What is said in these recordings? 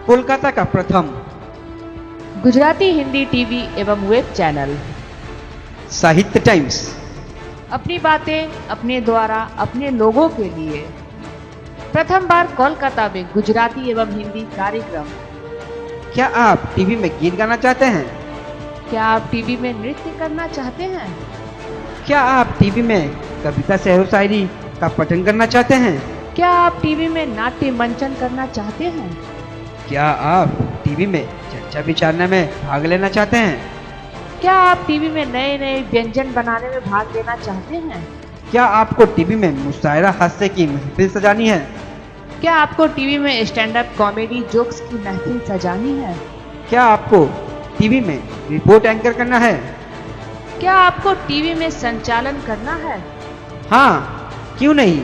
कोलकाता का प्रथम गुजराती हिंदी टीवी एवं वेब चैनल साहित्य टाइम्स अपनी बातें अपने द्वारा अपने लोगों के लिए प्रथम बार कोलकाता में गुजराती एवं हिंदी कार्यक्रम। क्या आप टीवी में गीत गाना चाहते हैं? क्या आप टीवी में नृत्य करना चाहते हैं? क्या आप टीवी में कविता शेरो शायरी का पठन करना चाहते हैं? क्या आप टीवी में नाट्य मंचन करना चाहते हैं? क्या आप टीवी में चर्चा विचारने में भाग लेना चाहते हैं? क्या आप टीवी में नए नए व्यंजन बनाने में भाग लेना चाहते हैं? क्या आपको टीवी में मुशायरा हास्य की महफिल सजानी है? क्या आपको टीवी में स्टैंड अप कॉमेडी जोक्स की महफिल सजानी है? क्या आपको टीवी में रिपोर्ट एंकर करना है? क्या आपको टीवी में संचालन करना है? हाँ, क्यों नहीं?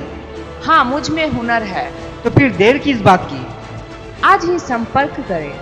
हाँ, मुझ में हुनर है। तो फिर देर किस बात की? आज ही संपर्क करें।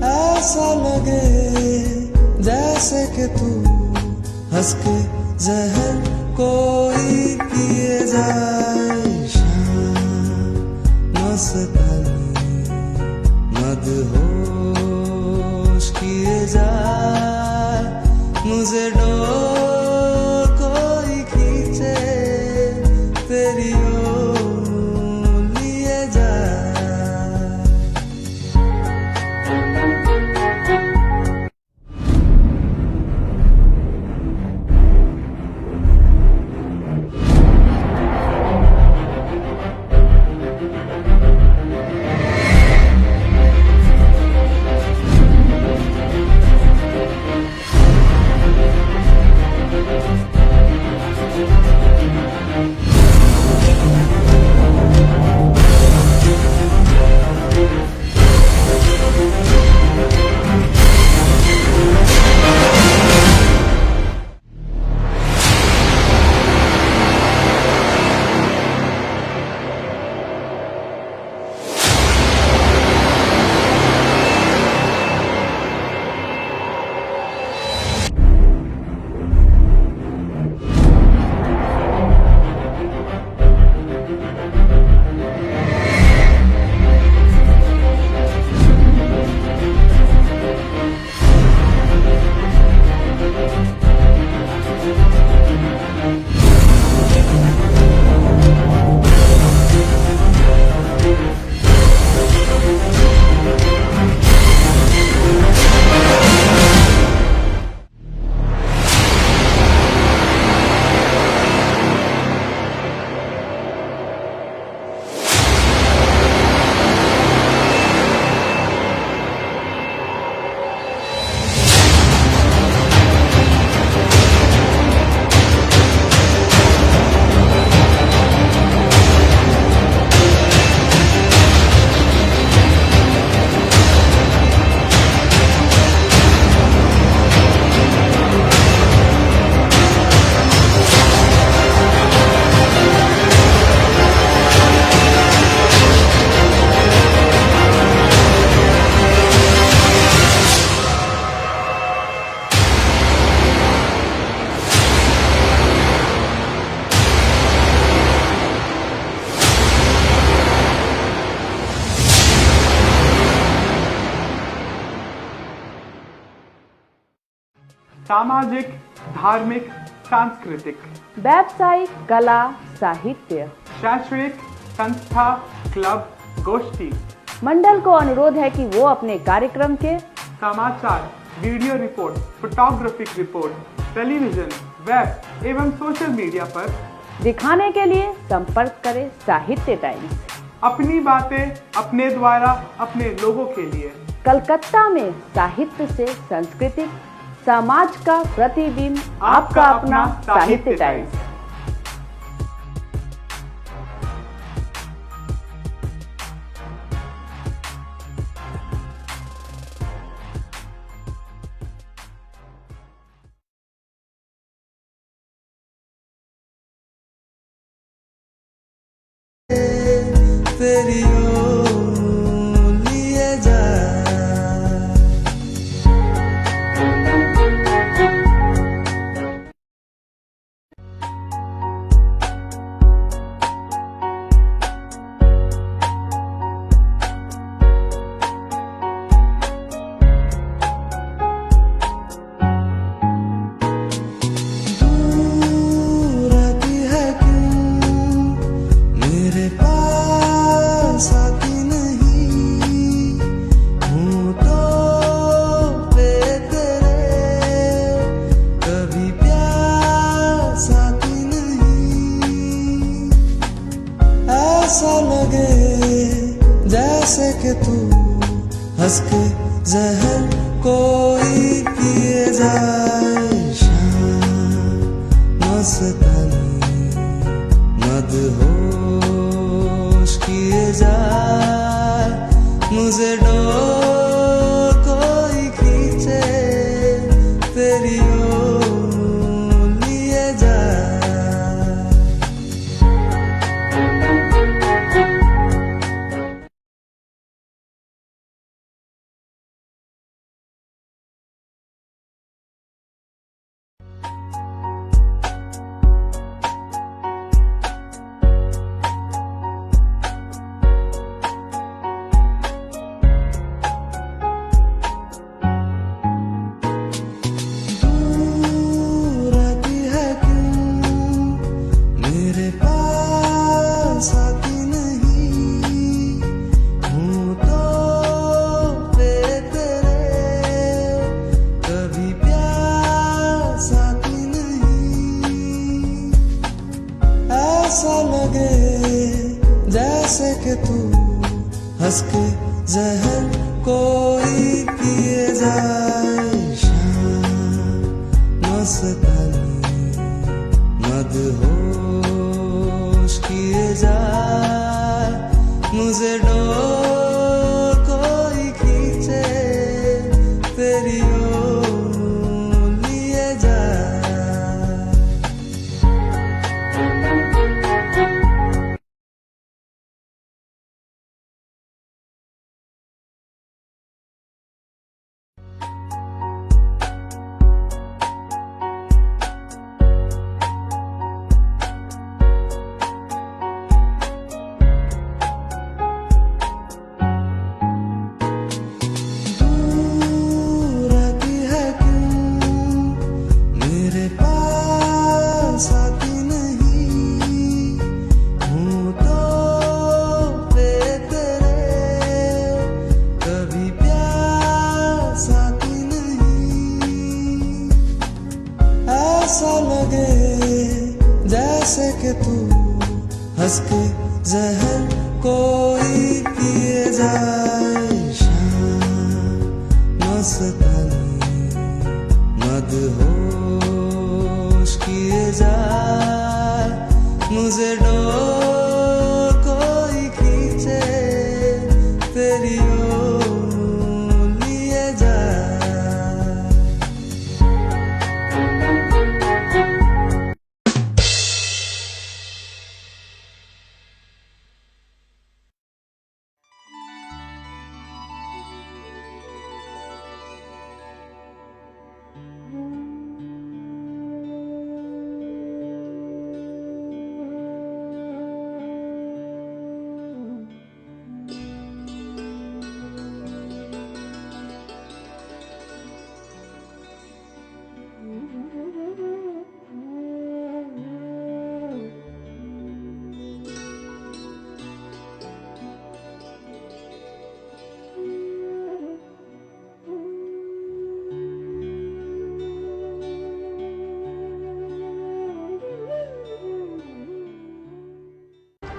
ऐसा लगे जैसे कि तू हंस के जहर कोई पिए जाए, शाम मस्तानी मदहोश किए जाए, मुझे डोर कोई खींचे तेरी ओर लिए जाए। सामाजिक, धार्मिक, सांस्कृतिक, व्यावसायिक, कला, साहित्य, शैक्षणिक, संस्था, क्लब, गोष्ठी, मंडल को अनुरोध है कि वो अपने कार्यक्रम के समाचार, video report, photographic report, television, web एवं सोशल मीडिया पर दिखाने के लिए संपर्क करें साहित्य टाइम्स। अपनी बातें अपने द्वारा अपने लोगों के लिए। कलकत्ता में साहित्य से सांस्कृतिक समाज का प्रतिबिंब, आपका अपना साहित्य टाइम्स। तेरी ओर लिए जा। दूर आती है क्यों मेरे पास आती नहीं हूँ तो पे तेरे कभी प्यास आती नहीं। ऐसा लगे जैसे कि तू हंस के जहर कोई पिए जाए। शाम मस्तानी मदहोश किए जाए मुझे डोर कोई खींचे तेरी ओर लिए जाए। दूर आती है क्यों मेरे पास आती नहीं हूँ तो पे तेरे कभी प्यास आती नहीं। ऐसा लगे जैसे कि तू हंस के जहर कोई पिए जाए। मस्तानी मदहोश किए जाए मुझे डोर कोई खींचे तेरी ओर लिए जाए। दूर आती है क्यों मेरे पास आती नहीं हूँ तो पे तेरे कभी प्यास आती नहीं। ऐसा लगे जैसे कि तू हंस के जहर कोई पिए जाए। मस्तानी मदहोश किए जाए मुझे डोर कोई खींचे तेरी ओर लिए जाए।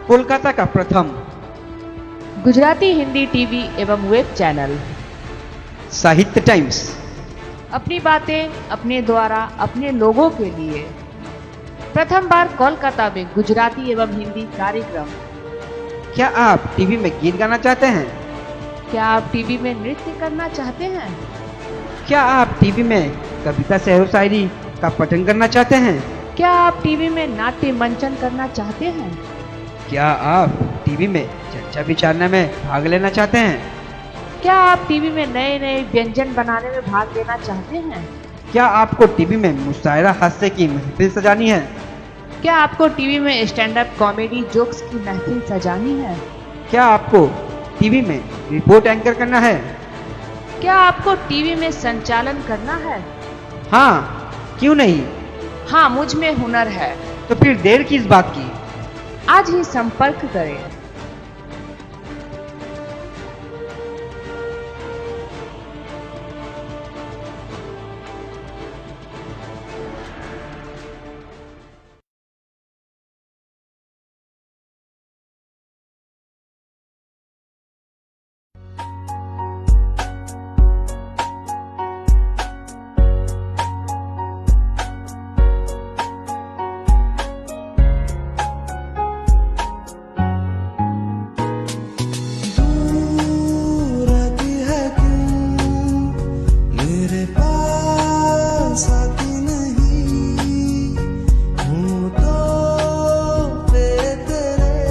कोलकाता का प्रथम गुजराती हिंदी टीवी एवं वेब चैनल साहित्य टाइम्स अपनी बातें अपने द्वारा अपने लोगों के लिए प्रथम बार कोलकाता में गुजराती एवं हिंदी कार्यक्रम। क्या आप टीवी में गीत गाना चाहते हैं? क्या आप टीवी में नृत्य करना चाहते हैं? क्या आप टीवी में कविता शेरो शायरी का पठन करना चाहते हैं? क्या आप टीवी में नाट्य मंचन करना चाहते हैं? क्या आप टीवी में चर्चा विचारना में भाग लेना चाहते हैं? क्या आप टीवी में नए नए व्यंजन बनाने में भाग लेना चाहते हैं? क्या आपको टीवी में मुशायरा हास्य की महफिल सजानी है? क्या आपको टीवी में स्टैंड अप कॉमेडी जोक्स की महफिल सजानी है? क्या आपको टीवी में रिपोर्ट एंकर करना है? क्या आपको टीवी में संचालन करना है? हाँ, क्यों नहीं? हाँ, मुझ में हुनर है। तो फिर देर किस बात की? आज ही संपर्क करें। दूर रहती है क्यों मेरे पास आती नहीं हूँ तो पे तेरे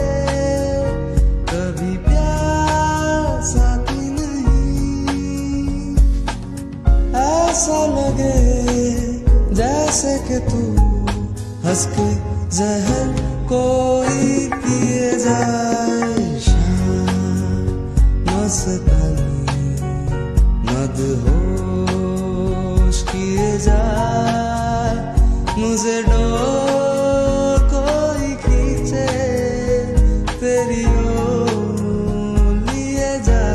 कभी प्यास आती नहीं ऐसा लगे जैसे कि तू हंस के जहर कोई पिए जाए शाम मस्तानी मदहोश किए जाए मुझे डोर कोई खींचे तेरी ओर लिए जाए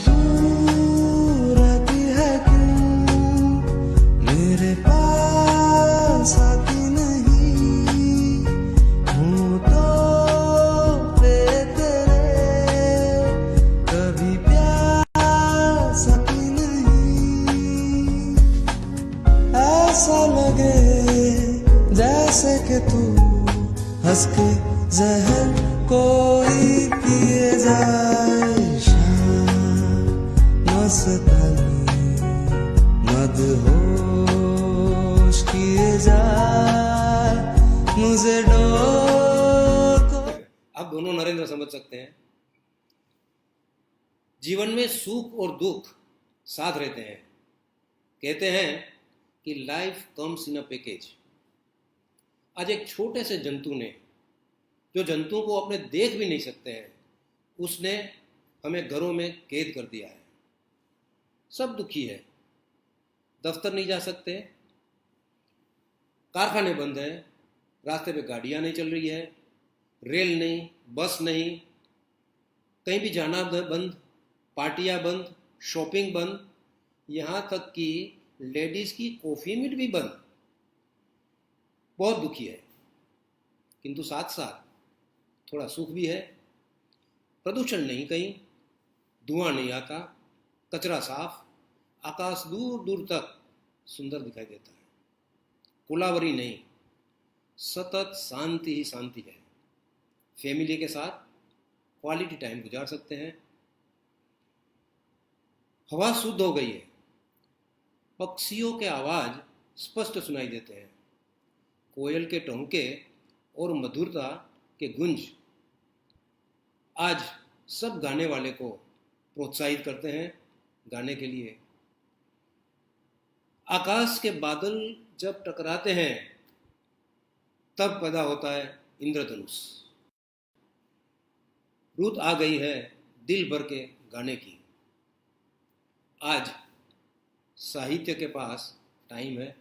दूर रहती है क्यों मेरे पास आती नहीं हूँ तो पे तेरे कभी प्यास आती नहीं ऐसा लगे जैसे कि तू हंस के जहर कोई पिए जाए शाम मस्तानी मदहोश किए जाए मुझे डोर को आप दोनों नरेंद्र समझ सकते हैं। जीवन में सुख और दुख साथ रहते हैं। कहते हैं कि life comes in a package. आज एक छोटे से जंतु ने, जो जंतु को अपने देख भी नहीं सकते हैं, उसने हमें घरों में कैद कर दिया है। सब दुखी है, दफ्तर नहीं जा सकते, कारखाने बंद हैं, रास्ते पे गाड़ियां नहीं चल रही है, रेल नहीं, बस नहीं, कहीं भी जाना बंद, पार्टियां बंद, शॉपिंग बंद, यहाँ तक कि लेडीज की कॉफी मीट भी बंद। बहुत दुखी है, किंतु साथ साथ थोड़ा सुख भी है। प्रदूषण नहीं कहीं, धुआं नहीं आता, कचरा साफ, आकाश दूर दूर तक सुंदर दिखाई देता है, कोलावरी नहीं, सतत शांति ही शांति है। फैमिली के साथ क्वालिटी टाइम गुजार सकते हैं। हवा शुद्ध हो गई है, पक्षियों के आवाज स्पष्ट सुनाई देते हैं, कोयल के टोंके और मधुरता के गुंज आज सब गाने वाले को प्रोत्साहित करते हैं गाने के लिए। आकाश के बादल जब टकराते हैं तब पैदा होता है इंद्रधनुष। रुत आ गई है दिल भर के गाने की। आज साहित्य के पास टाइम है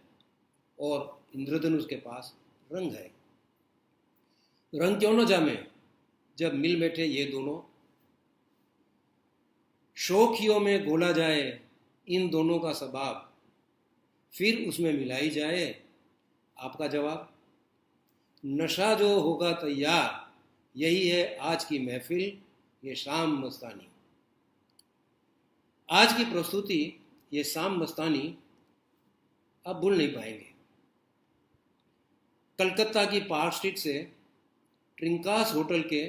और इंद्रधनुष के पास रंग है। रंग क्यों न जामे जब मिल बैठे ये दोनों, शौखियों में घोला जाए इन दोनों का स्वभाव, फिर उसमें मिलाई जाए आपका जवाब। नशा जो होगा तैयार, यही है आज की महफिल, ये शाम मस्तानी। आज की प्रस्तुति ये शाम मस्तानी आप भूल नहीं पाएंगे। कलकत्ता की पार्क स्ट्रीट से ट्रिंकास होटल के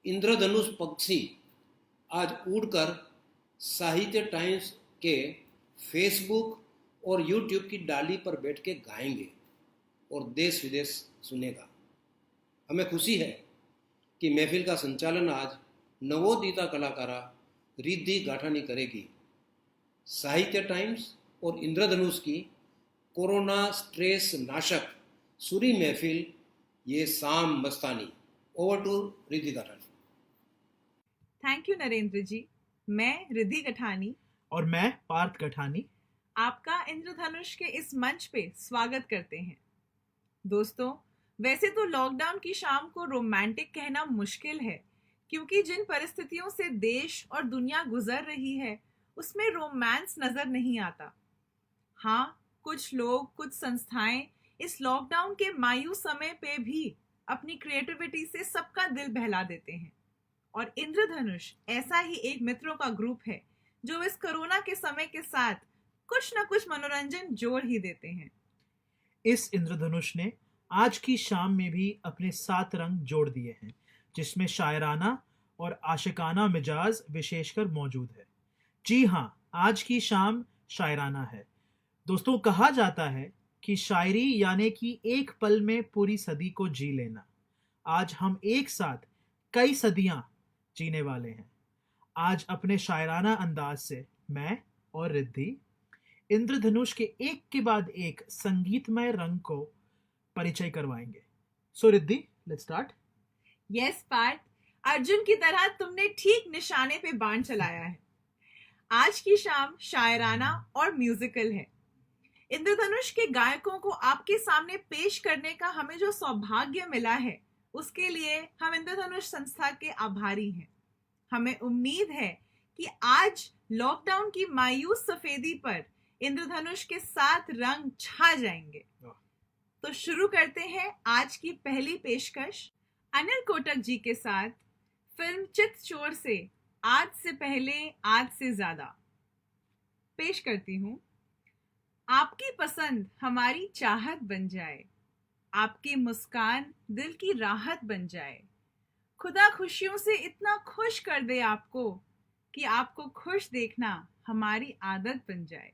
इंद्रधनुष पक्षी आज उड़कर साहित्य टाइम्स के फेसबुक और यूट्यूब की डाली पर बैठ के गाएंगे और देश विदेश सुनेगा। हमें खुशी है कि महफिल का संचालन आज नवोदिता कलाकारा रिद्धि गाठानी करेगी। साहित्य टाइम्स और इंद्रधनुष की कोरोना स्ट्रेस नाशक सुरी महफिल, ये शाम मस्तानी। Over to Riddhi Gathani. Thank you Narendra ji. मैं रिद्धि गठानी और मैं पार्थ गठानी आपका इंद्रधनुष के इस मंच पे स्वागत करते हैं। दोस्तों, वैसे तो लॉकडाउन की शाम को रोमांटिक कहना मुश्किल है, क्योंकि जिन परिस्थितियों से देश और दुनिया गुजर रही है उसमें रोमांस नजर नहीं आता। हाँ, कुछ लोग, कुछ संस्थाएं इस लॉकडाउन के मायूस समय पे भी अपनी क्रिएटिविटी से सबका दिल बहला देते हैं, और इंद्रधनुष ऐसा ही एक मित्रों का ग्रुप है जो इस कोरोना के समय के साथ कुछ न कुछ मनोरंजन जोड़ ही देते हैं। इस इंद्रधनुष ने आज की शाम में भी अपने 7 रंग जोड़ दिए हैं, जिसमें शायराना और आशिकाना मिजाज विशेषकर मौजूद है। जी हाँ, आज की शाम शायराना है। दोस्तों, कहा जाता है कि शायरी यानी कि एक पल में पूरी सदी को जी लेना। आज हम एक साथ कई सदियां जीने वाले हैं। आज अपने शायराना अंदाज से मैं और रिद्धि इंद्रधनुष के एक के बाद एक संगीतमय रंग को परिचय करवाएंगे। So Riddhi, let's start. Yes Parth, Arjun की तरह तुमने ठीक निशाने पे बाण चलाया है। आज की शाम शायराना और म्यूजिकल है। इंद्रधनुष के गायकों को आपके सामने पेश करने का हमें जो सौभाग्य मिला है, उसके लिए हम इंद्रधनुष संस्था के आभारी हैं। हमें उम्मीद है कि आज लॉकडाउन की मायूस सफेदी पर इंद्रधनुष के 7 रंग छा जाएंगे। तो शुरू करते हैं आज की पहली पेशकश अनिल कोटक जी के साथ फिल्म चितचोर से आज से पहले आज से ज्यादा। पेश करती हूँ। आपकी पसंद हमारी चाहत बन जाए, आपकी मुस्कान दिल की राहत बन जाए, खुदा खुशियों से इतना खुश कर दे आपको कि आपको खुश देखना हमारी आदत बन जाए।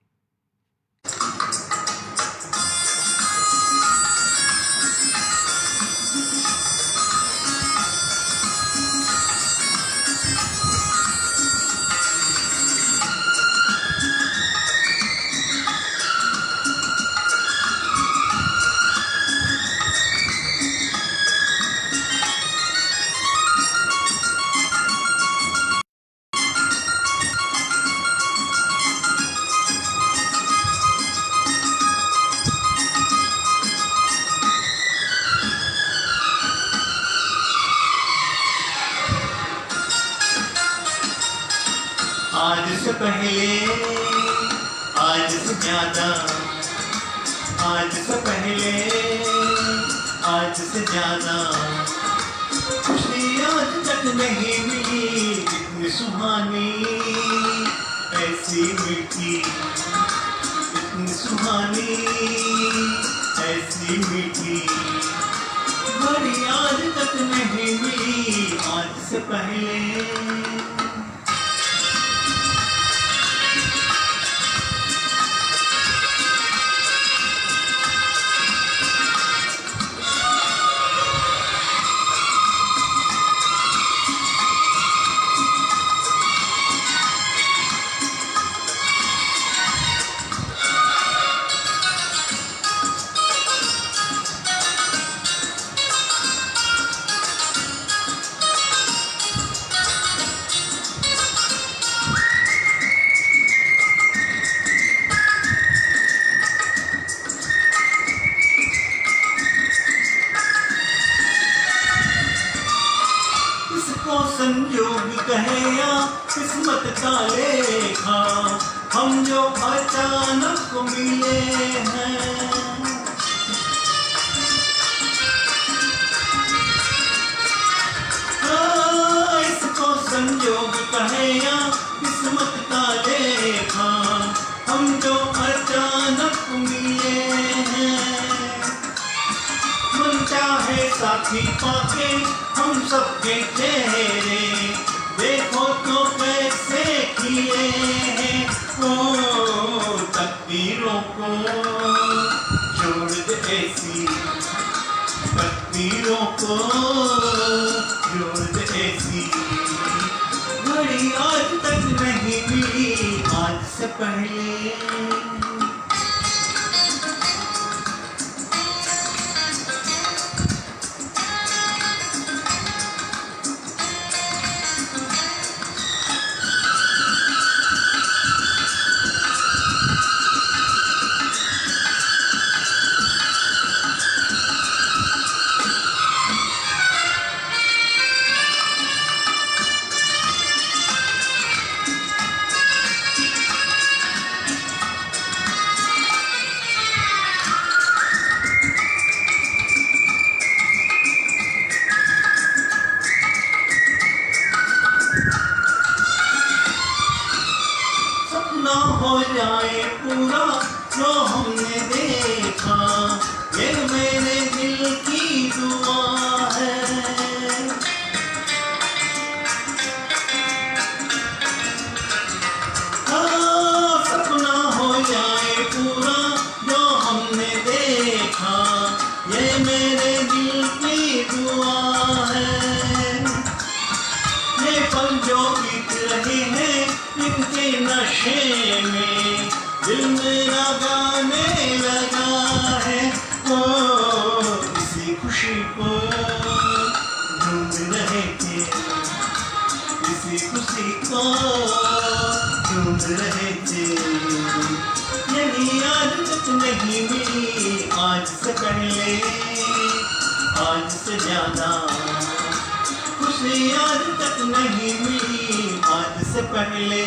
से पहले, आज से ज्यादा, आज से पहले, आज से ज्यादा खुशी आज तक नहीं मिली, इतनी सुहानी, ऐसी मीठी, इतनी सुहानी, ऐसी मीठी घड़ी आज तक नहीं मिली, आज से पहले। इसको संयोग कहे या किस्मत का लेखा, हम जो अचानक मिले हैं। इसको संयोग कहे या किस्मत का लेखा, हम जो अचानक मिले हैं। मन चाहे साथी पाके हम सबके चेहरे, देखो तो कैसे खिले हैं। ओ तकदीरों को जोड़ दे ऐसी, तकदीरों को जोड़ दे ऐसी घड़ी आज तक नहीं मिली, आज से पहले। हो जाए पूरा जो हमने देखा, ये मेरे दिल की दुआ है। हाँ, सपना हो जाए पूरा जो हमने देखा, ये मेरे दिल की दुआ है। ये पल जो बीत रहे हैं इनके नशे में, दिल मेरा गाने लगा है। ओ इसी खुशी को ढूंढ रहे थे, इसी खुशी को ढूंढ रहे थे। यही आज तक नहीं मिली, आज से पहले, आज से ज्यादा खुशी आज तक नहीं मिली, आज से पहले।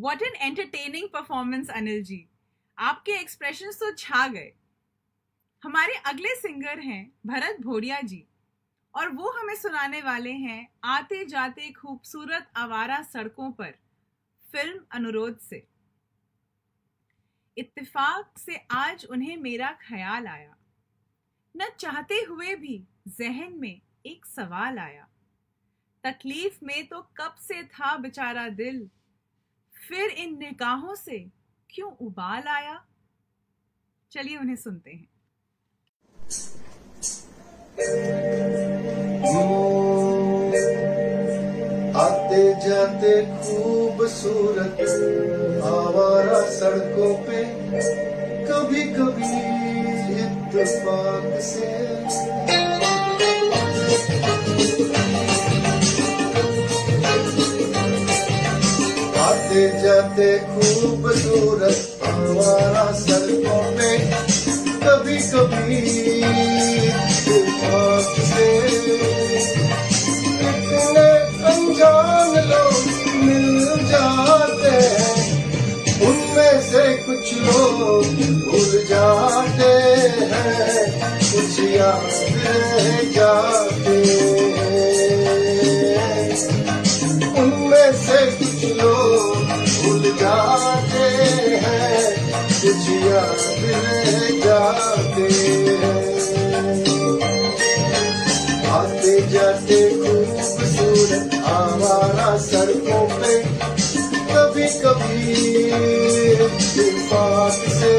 What an entertaining performance, Anil ji. आपके एक्सप्रेशंस तो छा गए। हमारे अगले सिंगर हैं भरत भोरिया जी, और वो हमें सुनाने वाले हैं आते जाते खूबसूरत आवारा सड़कों पर, फिल्म अनुरोध से। इत्तेफाक से आज उन्हें मेरा ख्याल आया, न चाहते हुए भी जहन में एक सवाल आया। तकलीफ में तो कब से था बेचारा दिल, फिर इन निगाहों से क्यों उबाल आया। चलिए उन्हें सुनते हैं। आते जाते खूबसूरत आवारा सड़कों पे कभी कभी इत्तेफाक से आते जाते खूबसूरत आवारा सड़कों पे कभी कभी इत्तेफाक से इतने अनजान लोग मिल जाते हैं, उनमें से कुछ लोग भूल जाते हैं, कुछ याद रह जाते हैं, उनमें से कुछ लोग भूल जाते हैं, कुछ याद रह जाते हैं। आते जाते खूबसूरत आवारा सड़कों पे कभी कभी इत्तेफाक से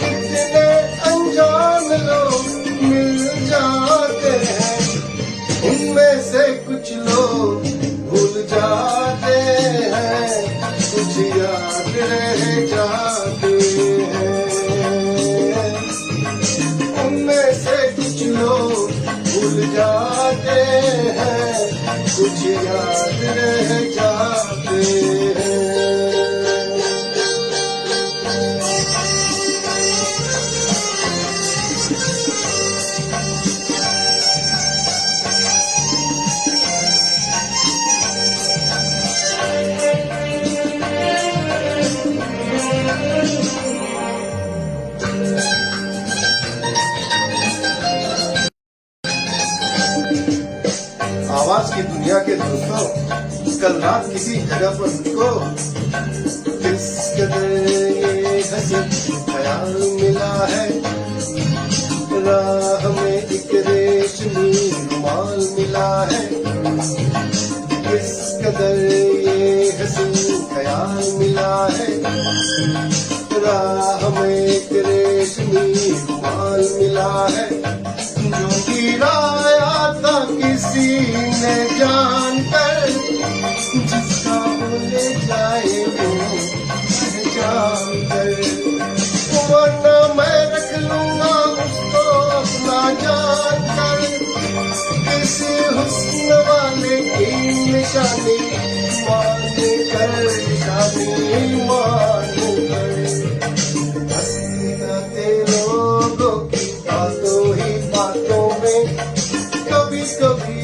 इतने अनजान लोग मिल जाते हैं, उनमें से कुछ लोग भूल जाते हैं, कुछ याद रह जाते हैं, उनमें से कुछ लोग भूल जाते हैं, कुछ याद रह जाते हैं। आवाज की दुनिया के दोस्तों, कल रात किसी जगह पर मुझको किस कदर ये हंसी ख्याल मिला है, राह में एक रेशमी रुमाल मिला है, किस कदर ये हंसी ख्याल मिला है, राह में एक रेशमी रुमाल मिला है, जो गिराया था किसी ने जानकर, जिसका भूले जाए वो जानकर, वरना मैं रख लूंगा उसको अपना जानकर, किसी हुस्न वाले की निशानी मान कर, निशानी मान कर, हंसी गाते लोगों की बातों ही बातों में कभी कभी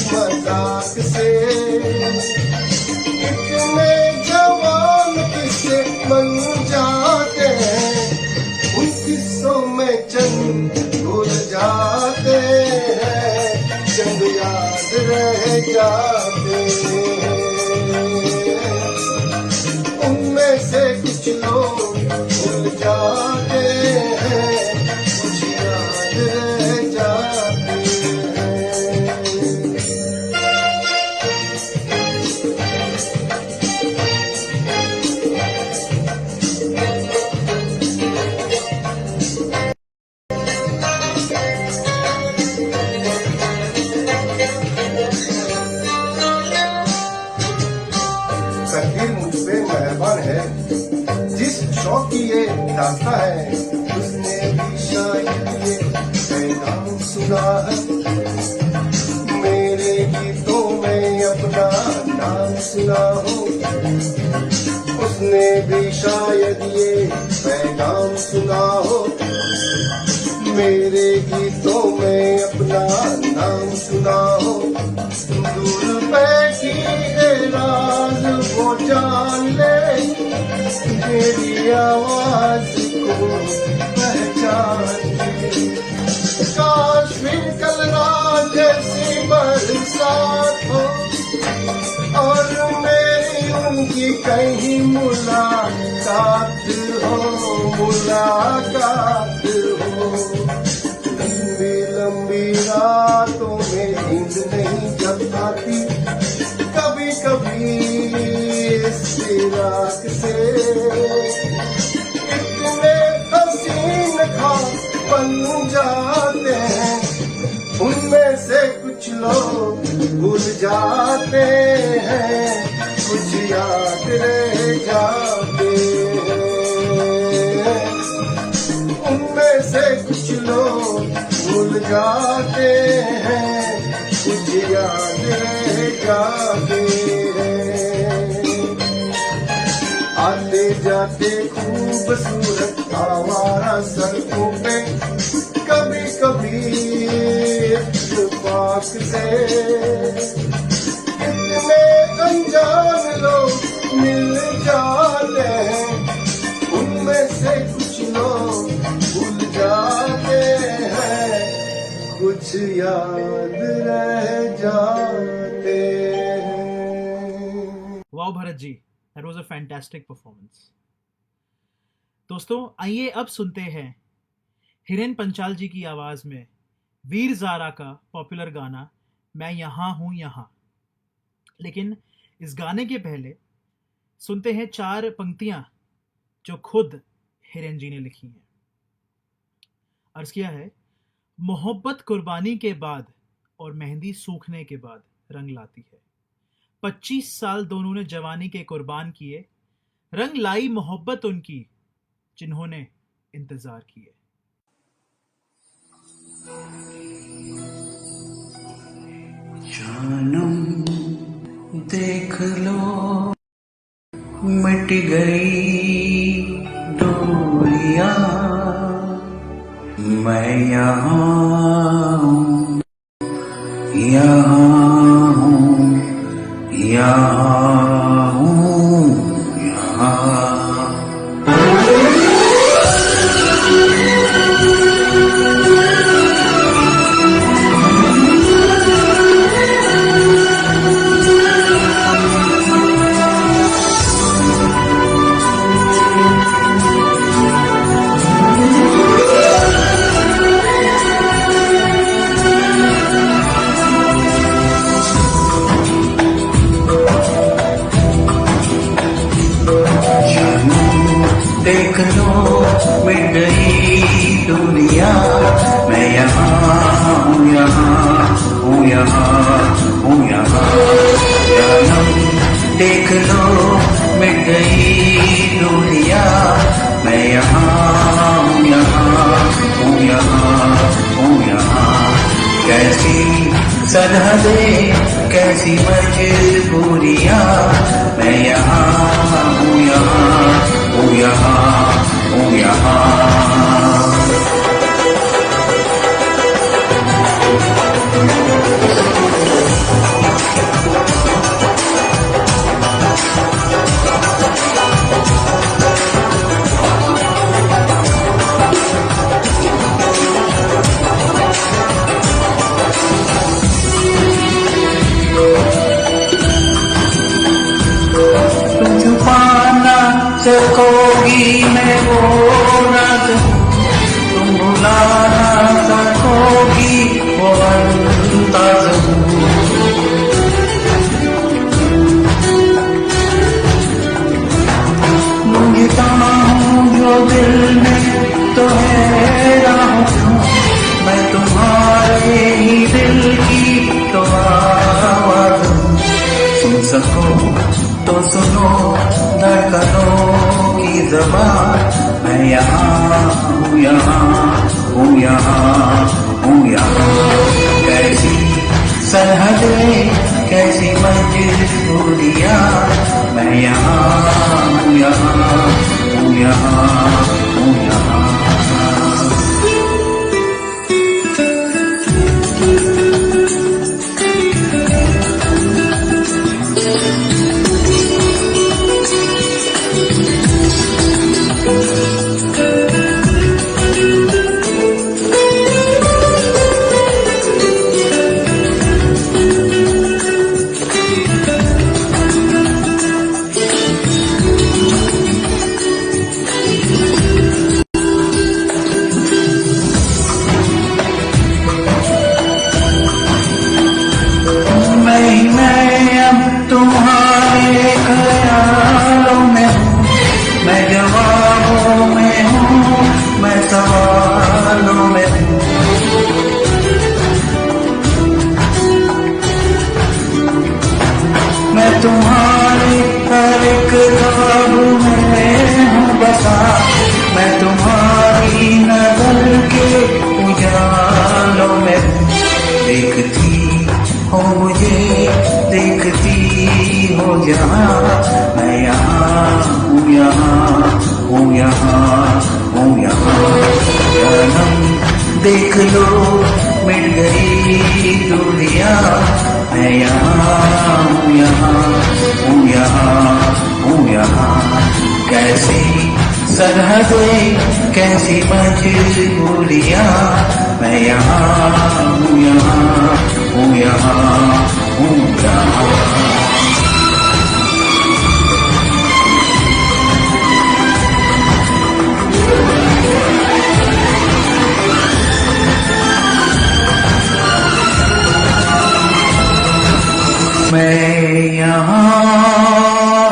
मजाक से इतने जवान किस्से बन जाते हैं, उन किस्सों में चंद भूल जाते हैं, चंद याद रह जाते हैं, उनमें से कुछ लोग भूल जाते हैं, कुछ याद रह जाते हैं। तकदीर मुझ पे मेहरबान है, जिस शौक की ये दास्तां है, उसने भी शायद ये पैगाम सुना है, मेरे गीतों में अपना नाम सुना हो, उसने भी शायद ये पैगाम सुना हो, मेरे गीतों में अपना नाम सुना हो, दूर बैठी राज वो जान ले, मेरी आवाज को पहचान ले, काश फिर कल रात जैसी बरसात हो, और मेरी उनकी कहीं मुलाकात हो, मुलाकात हो, लंबी लंबी रातों में नींद नहीं जग पाती, कभी कभी इस फिराक से इतने हसीन ख्वाब बन जाते हैं, उनमें से कुछ लोग भूल जाते हैं, कुछ याद रह जाते हैं, जाते हैं, कुछ याद रह जाते हैं। आते जाते खूबसूरत आवारा सड़कों पे कभी कभी इत्तेफाक से कितने अनजान लोग मिल जाते हैं, उनमें से कुछ लोग भूल जाते हैं, कुछ याद रह जाते हैं। Wow Bharat ji, that was a fantastic performance. दोस्तों आइए अब सुनते हैं हिरेन पंचाल जी की आवाज में वीर ज़ारा का पॉपुलर गाना मैं यहाँ हूँ यहाँ। लेकिन इस गाने के पहले सुनते हैं 4 पंक्तियां जो खुद हिरेन जी ने लिखी हैं। अर्ज किया है, मोहब्बत कुर्बानी के बाद और मेहंदी सूखने के बाद रंग लाती है। 25 साल दोनों ने जवानी के कुर्बान किए, रंग लाई मोहब्बत उनकी जिन्होंने इंतजार किए। जानम देख लो मिट गई दूरियां, मैं यहाँ हूँ, यहाँ हूँ, यहाँ हूँ, यहाँ। देख लो मिट गई दुनिया, मैं यहाँ हूँ, यहाँ हूँ, यहाँ हूँ, यहाँ। जानम देख लो मिट गई दुनिया, मैं यहाँ हूँ, यहाँ हूँ, यहाँ हूँ, यहाँ। कैसी सरहदें कैसी मजबूरियाँ, मैं यहाँ हूँ, यहाँ हूँ, यहाँ हूँ, यहाँ। सकोगी मैं वो रात, तुम भुला ना सकोगी वो अंदाज़। ढूंढता हूँ जो दिल में तो है राहों, मैं तुम्हारे ही दिल की तो आवाज़। सुन सको तो सुनो धड़कनों की ज़बान, मैं यहाँ हूँ, यहाँ हूँ, यहाँ हूँ, यहाँ। कैसी सरहदें कैसी मजबूरियाँ, मैं यहाँ हूँ, यहाँ हूँ, यहाँ हूँ, यहाँ। तुम्हारे हर एक ख्वाब में हूँ बसा, मैं तुम्हारी नजर के उजालों हो मुझे देखती हो जहाँ मैं यहाँ हूँ यहाँ हूँ यहाँ हूँ यहाँ जन्म देख लो मिट गई दूरियां मैं यहाँ हूँ यहाँ हूँ यहाँ हूँ यहाँ कैसी सरहदें कैसी मजबूरियां मैं यहाँ हूँ यहाँ हूँ यहाँ हूँ यहाँ मैं यहाँ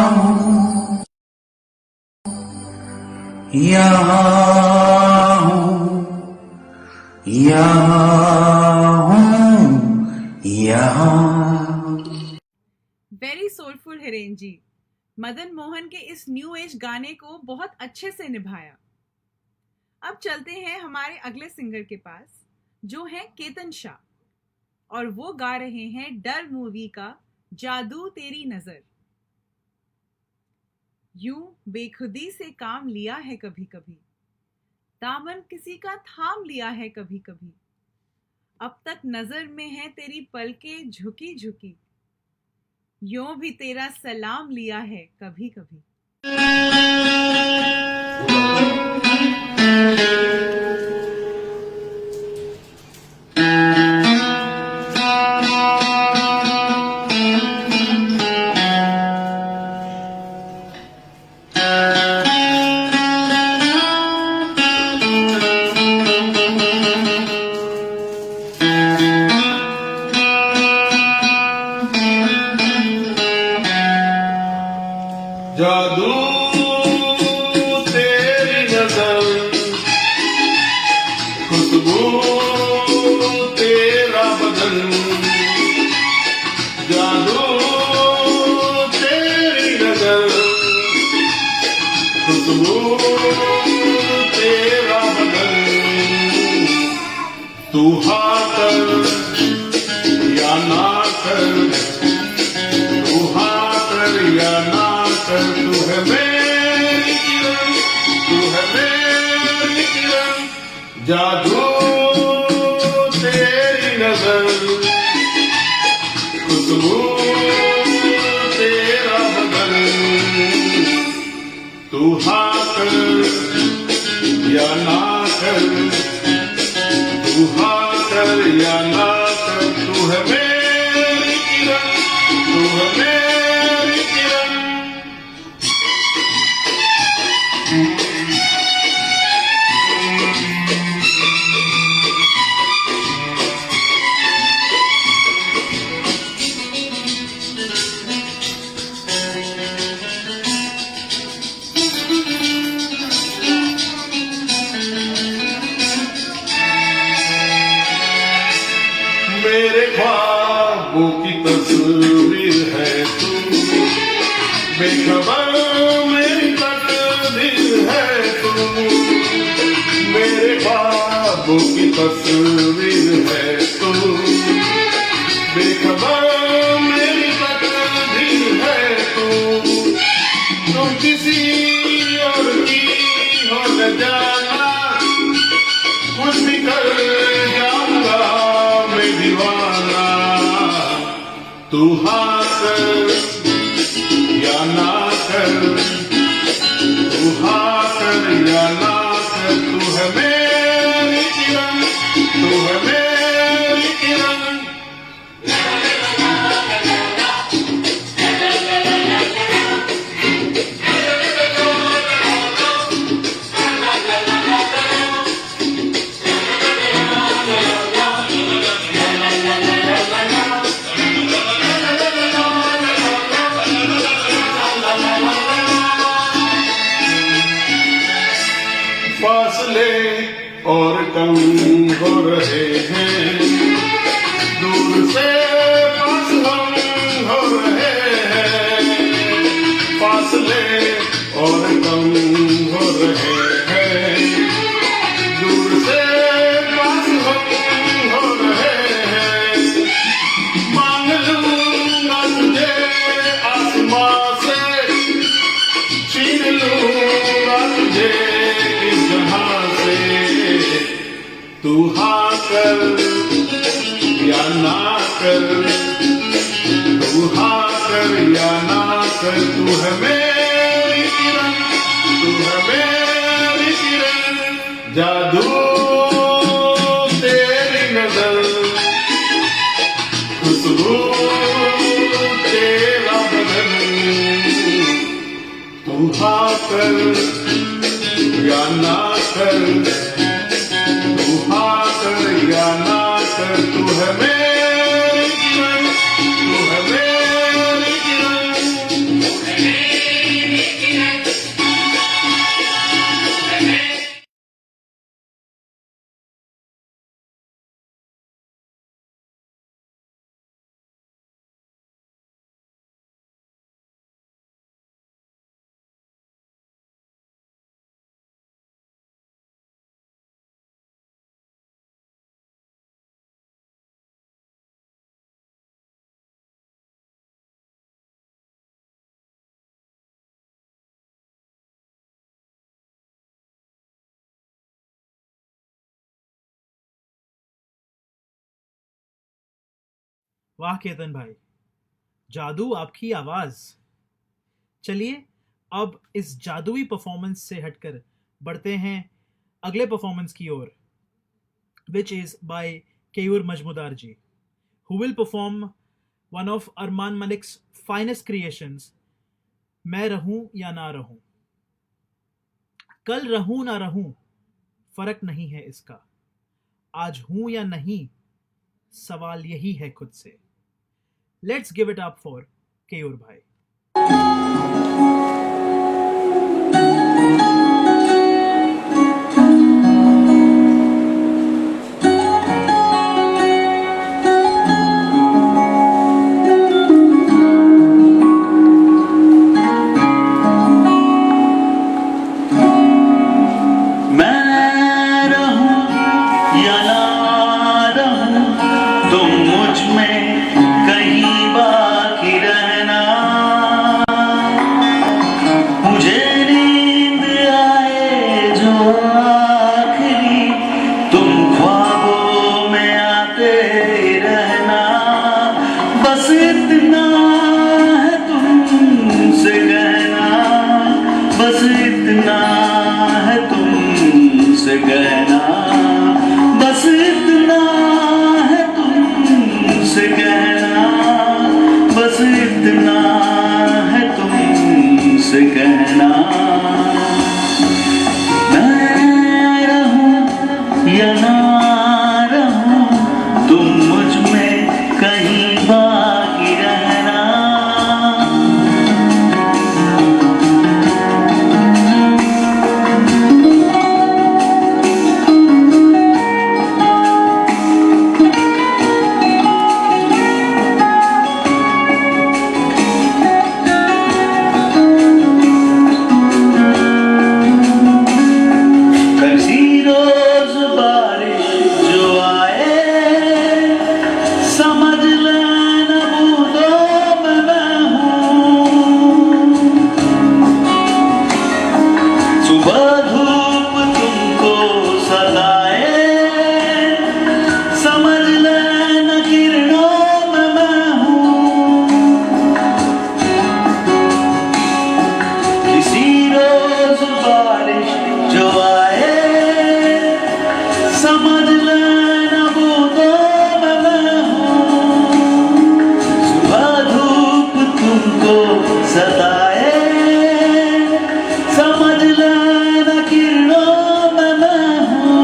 हूँ यहाँ हूँ यहाँ हूँ यहाँ। वेरी सोलफुल हिरेन जी, मदन मोहन के इस न्यू एज गाने को बहुत अच्छे से निभाया। अब चलते हैं हमारे अगले सिंगर के पास जो है केतन शाह और वो गा रहे हैं डर मूवी का जादू तेरी नजर। यूं बेखुदी से काम लिया है कभी कभी, दामन किसी का थाम लिया है कभी कभी, अब तक नजर में है तेरी पलकें झुकी झुकी, यूं भी तेरा सलाम लिया है कभी कभी। जादू तेरी नजर खुशबू तेरा बदन, जादू तेरी नजर खुशबू तेरा बदन, तू हाँ कर या ना कर, तू हाँ कर या ना कर, तू है मेरी किरण, तू है मेरी किरण, जादू तेरी नजर खुशबू तेरा बदन, तू हाँ कर या ना कर, तू हाँ कर या ना कर, तू है मेरी किरण, तू है मेरी किरण। मेरे ख्वाबों की तस्वीर है तू, बेखबर मेरी तकदीर है तू, मेरे ख्वाबों की तस्वीर है तू, बेखबर मेरी तकदीर है तू, तुम किसी और की हो न जाना, कुछ भी कर जाऊंगा मैं दीवाना, तू हाँ कर या ना कर, तू हाँ कर या ना कर, तू है मेरी किरण, तू है मेरी किरण। फासले और कम हो रहे हैं, दूर से पास हम हो रहे हैं, फासले और कम हो रहे हैं, दूर से पास हम हो रहे हैं, मांग लूंगा तुझे आसमां से, छीन लूंगा तुझे इस जहां से। तू हाँ कर या ना कर, तू हाँ कर या ना कर, तू है मेरी किरण, तू है मेरी किरण। जादू तेरी नजर, खुशबू तेरा बदन। तू हाँ कर या ना कर, तू हाँ कर या ना कर, तू है मेरी किरण, तू है मेरी किरण। वाह केतन भाई, जादू आपकी आवाज। चलिए अब इस जादुई परफॉर्मेंस से हटकर बढ़ते हैं अगले परफॉर्मेंस की ओर, which is by Keyur Majmudar ji, who will perform one of Arman Malik's finest creations, मैं रहूं या ना रहूं। कल रहूं ना रहूं फर्क नहीं है इसका, आज हूं या नहीं सवाल यही है खुद से। Let's give it up for Keyur भाई। मैं रहूं या ना रहूं, तुम मुझ में कहीं बाकी रहना। मुझे नींद आए जो आखिरी, तुम ख्वाबों में आते रहना। बस इतना है तुमसे कहना, बस इतना है तुमसे कहना, बस इतना है तुमसे कहना, बस इतना है तुमसे कहना। मैं रहूं या ना रहूं, तुम मुझ में कहीं बाकी रहना। कैसी रोज बारिश जो आए, समझ लेना बूंदों में मैं हूँ। सुबह धूप तुमको सताए, समझ लेना किरणों में मैं हूँ। किसी रोज बारिश जो आए, समझ लेना बूंदों में मैं हूँ। सुबह धूप तुमको सताए, समझ लेना किरणों में मैं हूँ।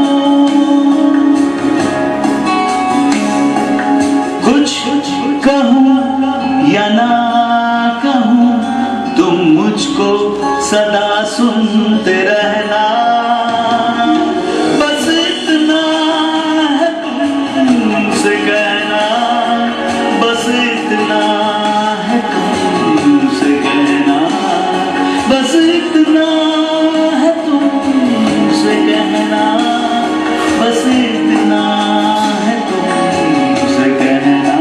कुछ कहूँ या ना कहूँ, तुम मुझको सदा सुनते रहना। बस इतना है तुमसे कहना, बस इतना है तुमसे कहना, बस इतना है तुमसे कहना, बस इतना है तुमसे कहना।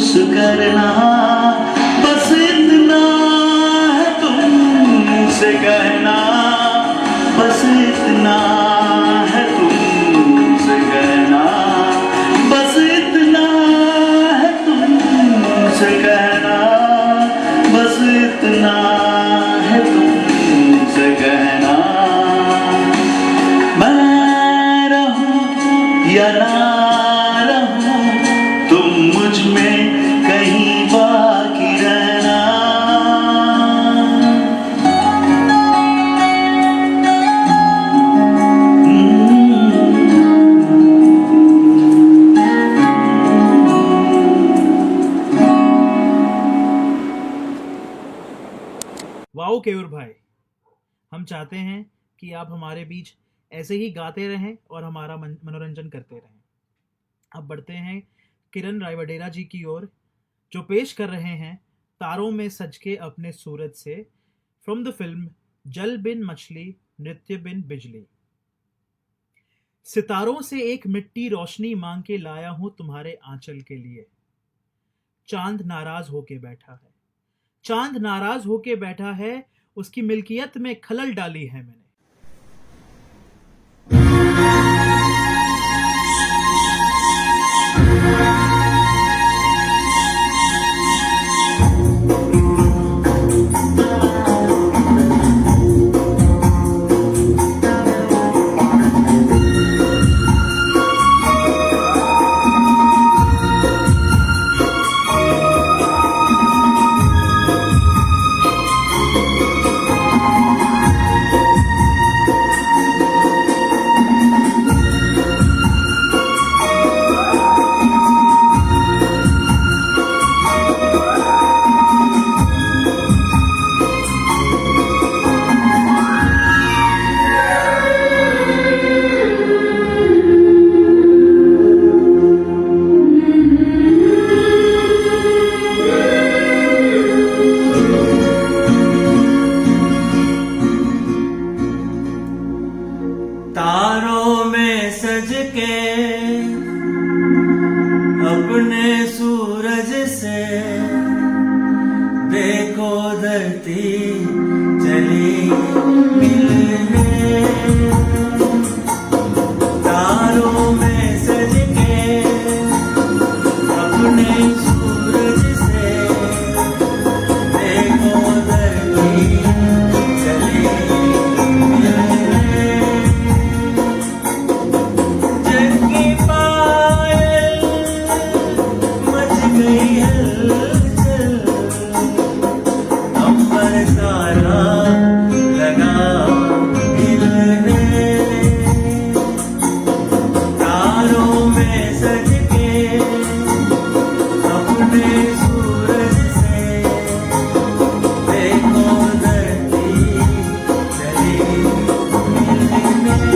खुश करना, बस इतना है तुमसे कहना, बस इतना है तुमसे कहना, बस इतना है तुमसे कहना, बस इतना है तुमसे कहना। मैं रहूं या ना रहूं, तुम मुझ में कहीं बाकी रहना। वाओ केयूर भाई, हम चाहते हैं कि आप हमारे बीच ऐसे ही गाते रहें और हमारा मनोरंजन करते रहें। अब बढ़ते हैं किरण रायवडेरा जी की ओर, जो पेश कर रहे हैं तारों में सज के अपने सूरज से, फ्रॉम द फिल्म जल बिन मछली नृत्य बिन बिजली। सितारों से एक मिट्टी रोशनी मांग के लाया हूं तुम्हारे आंचल के लिए। चांद नाराज होके बैठा है, चांद नाराज होके बैठा है, उसकी मिल्कियत में खलल डाली है मैंने। तारों में सज के अपने सूरज से, देखो धरती चली मिलने। तारों में सज के अपने सूरज से, देखो धरती चली मिलने। जग की पायल मच गई हलचल, अंबर सारा लगा हिलने। तारों में सज के अपने सूरज से, देखो धरती चली मिलने।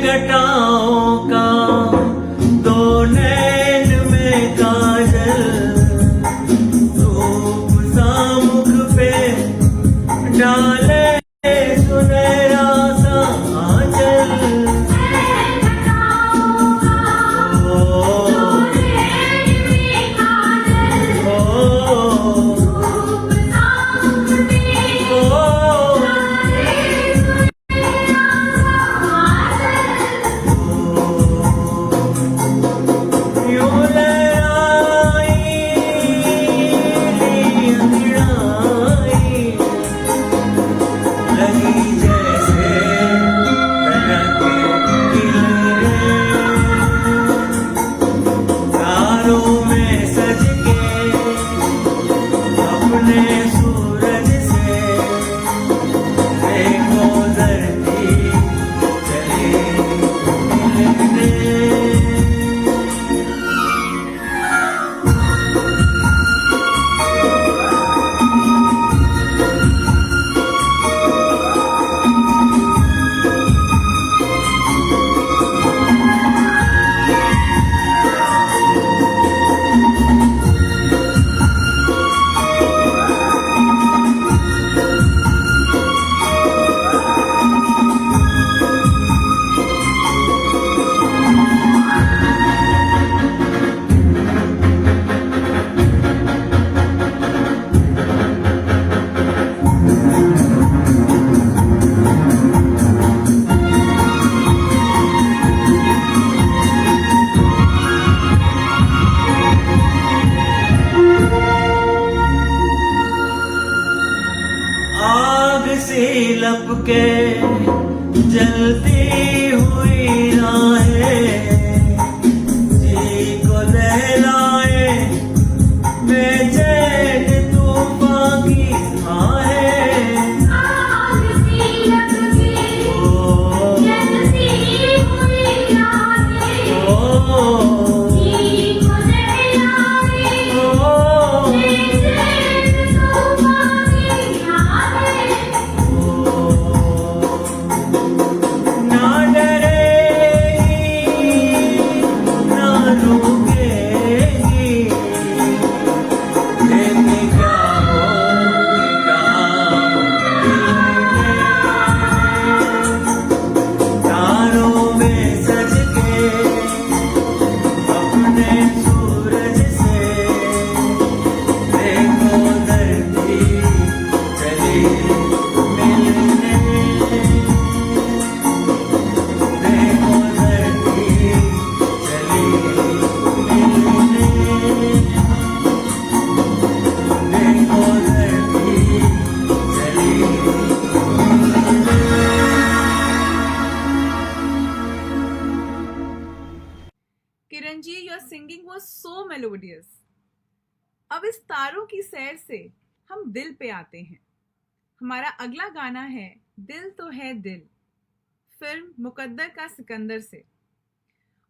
घटाओं का दो नैन में काजल, रूप सा मुख पे डाले सुनहरा सा आंचल। सूरज से देखो दर सी लपके जलती हुई राहें जी को दहलाए बेचैन तूफान की आहें ना डरेगी ना रुकेगी लेके क्या होगा तारों में सज के अपने सूरज से देखो धरती चली मिलने देखो धरती चली मिलने देखो धरती चली Kiran ji, your singing was so melodious. अब इस तारों की सैर से हम दिल पे आते हैं। हमारा अगला गाना है दिल तो है दिल, फिल्म मुकद्दर का सिकंदर से,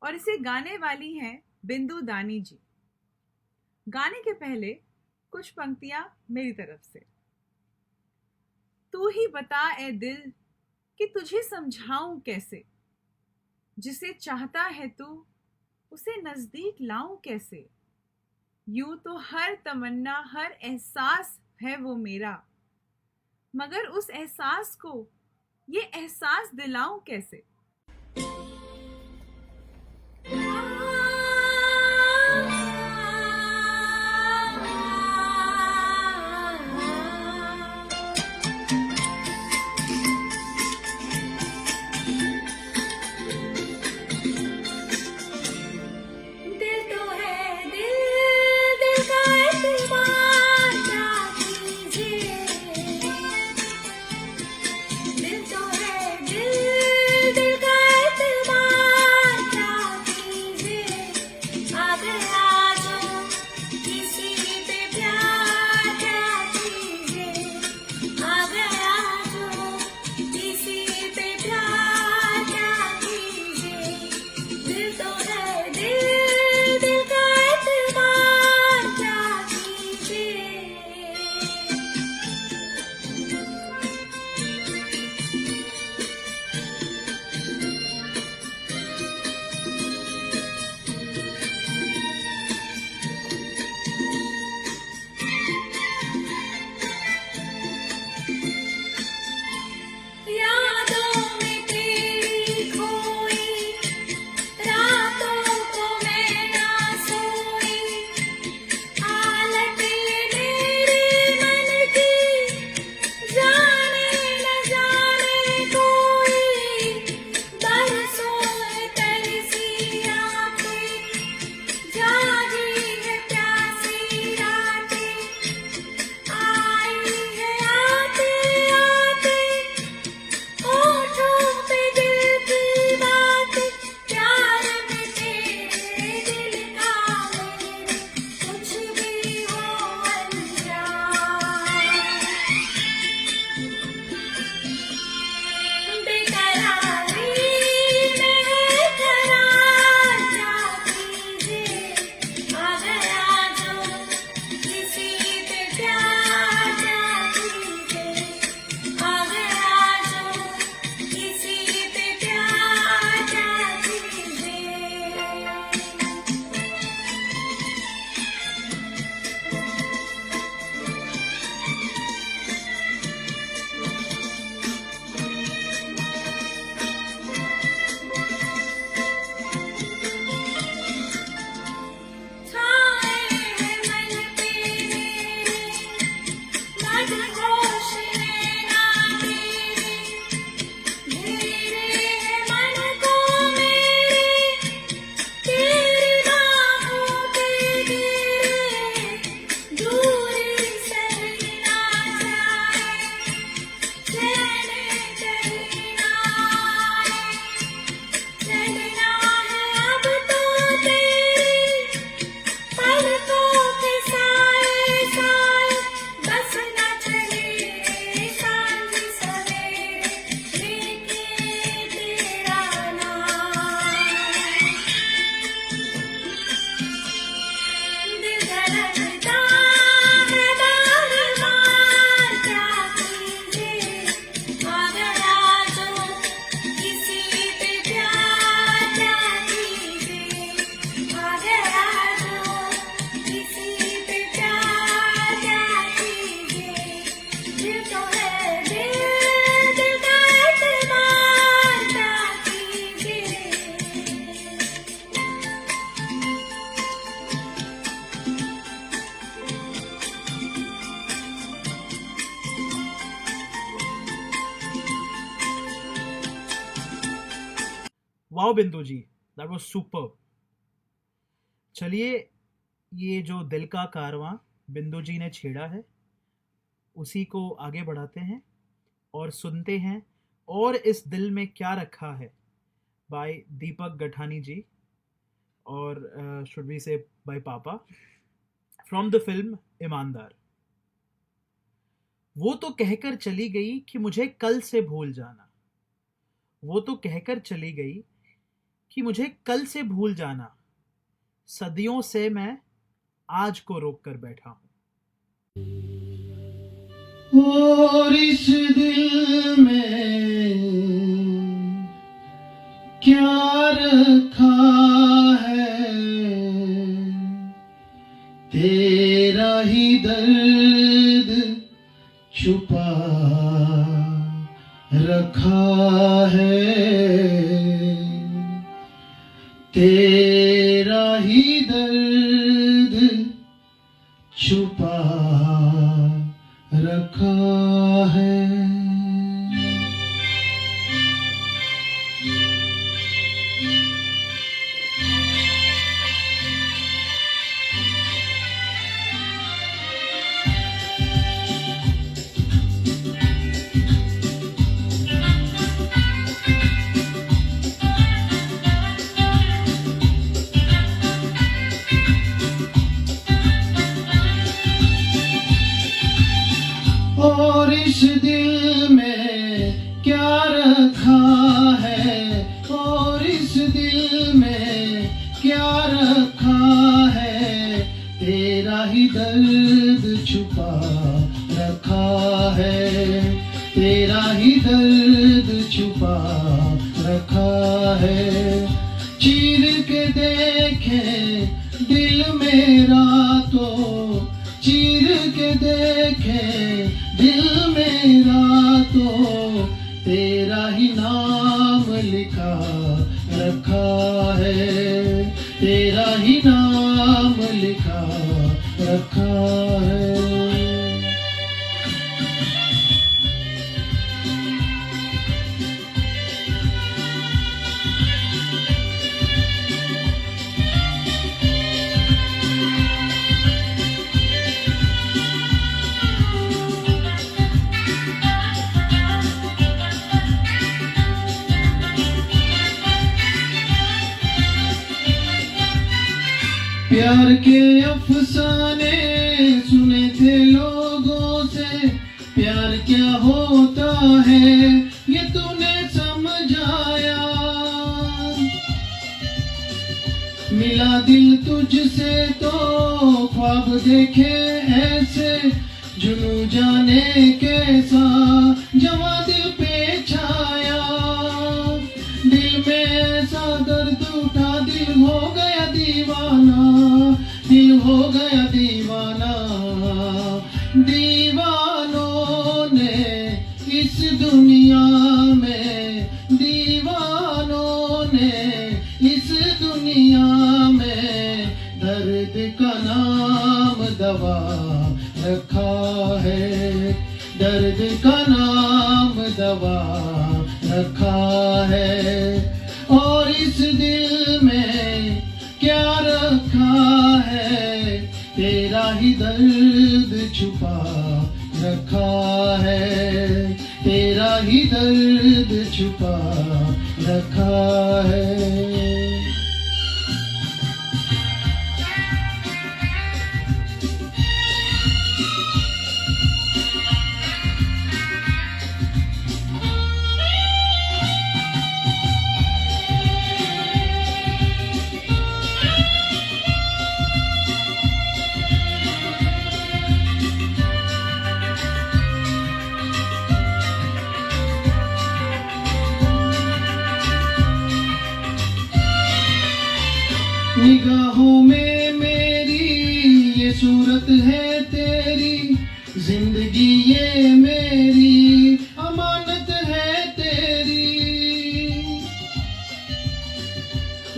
और इसे गाने वाली हैं बिंदु दानी जी। गाने के पहले कुछ पंक्तियां मेरी तरफ से। तू ही बता ए दिल कि तुझे समझाऊं कैसे, जिसे चाहता है तू उसे नजदीक लाऊं कैसे। यूं तो हर तमन्ना हर एहसास है वो मेरा, मगर उस एहसास को ये एहसास दिलाऊं कैसे। दिल तो है दिल, दिल का एतबार क्या कीजिए। दिल तो है दिल, दिल वाओ बिंदु जी, दैट वाज सुपर। चलिए, ये जो दिल का कारवां बिंदु जी ने छेड़ा है उसी को आगे बढ़ाते हैं और सुनते हैं और इस दिल में क्या रखा है बाय दीपक गठानी जी और शुड वी से बाय पापा, फ्रॉम द फिल्म ईमानदार। वो तो कहकर चली गई कि मुझे कल से भूल जाना, वो तो कहकर चली गई कि मुझे कल से भूल जाना, सदियों से मैं आज को रोक कर बैठा हूं। और इस दिल में क्या रखा है, तेरा ही दर्द छुपा रखा है, तेरा ही दर्द छुपा रखा है। और इस दिल में क्या रखा है, और इस दिल में क्या रखा है, तेरा ही दर्द छुपा रखा है, तेरा ही दर्द छुपा रखा है। चीर के देखे दिल मेरा तो, चीर के देखे दिल मेरा तो, तेरा ही नाम लिखा रखा है, तेरा ही नाम लिखा रखा है। प्यार के अफसाने सुने थे लोगों से, प्यार क्या होता है ये तूने समझाया। मिला दिल तुझसे तो ख्वाब देखे ऐसे, जुनू जाने कैसा जवा दिल पे छाया। दिल में ऐसा दर्द उठा, दिल हो गया दीवाना, दिल हो गया दीवाना। दीवानों ने इस दुनिया में, दीवानों ने इस दुनिया में दर्द का नाम दवा रखा है, दर्द का नाम दवा रखा है। और इस दिल में क्या रखा है, तेरा ही दर्द छुपा रखा है, तेरा ही दर्द छुपा रखा है। निगाहों में मेरी ये सूरत है तेरी, जिंदगी ये मेरी अमानत है तेरी।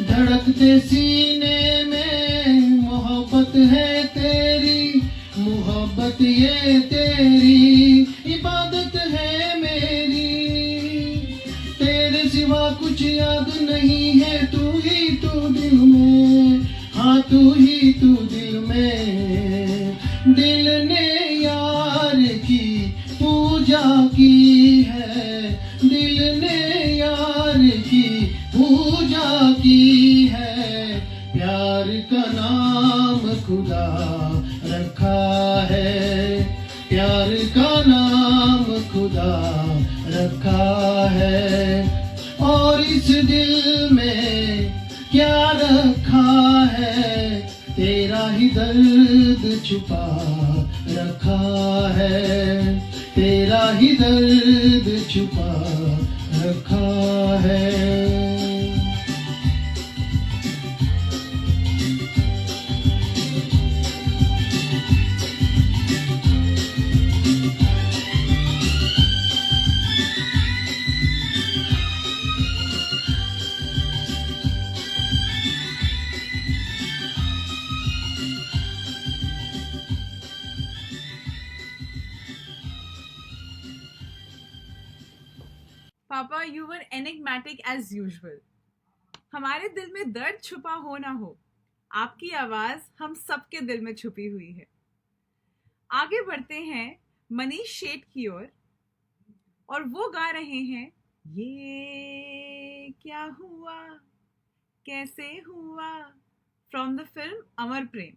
धड़कते सीने में मोहब्बत है तेरी, मोहब्बत ये तेरी इबादत है मेरी। तेरे सिवा कुछ याद नहीं नाम खुदा रखा है, और इस दिल में क्या रखा है, तेरा ही दर्द छुपा रखा है, तेरा ही दर्द छुपा रखा है। पापा, you were enigmatic as usual. हमारे दिल में दर्द छुपा हो ना हो, आपकी आवाज हम सबके दिल में छुपी हुई है। आगे बढ़ते हैं मनीष शेठ की ओर, और वो गा रहे हैं ये क्या हुआ कैसे हुआ, फ्रॉम द फिल्म अमर प्रेम।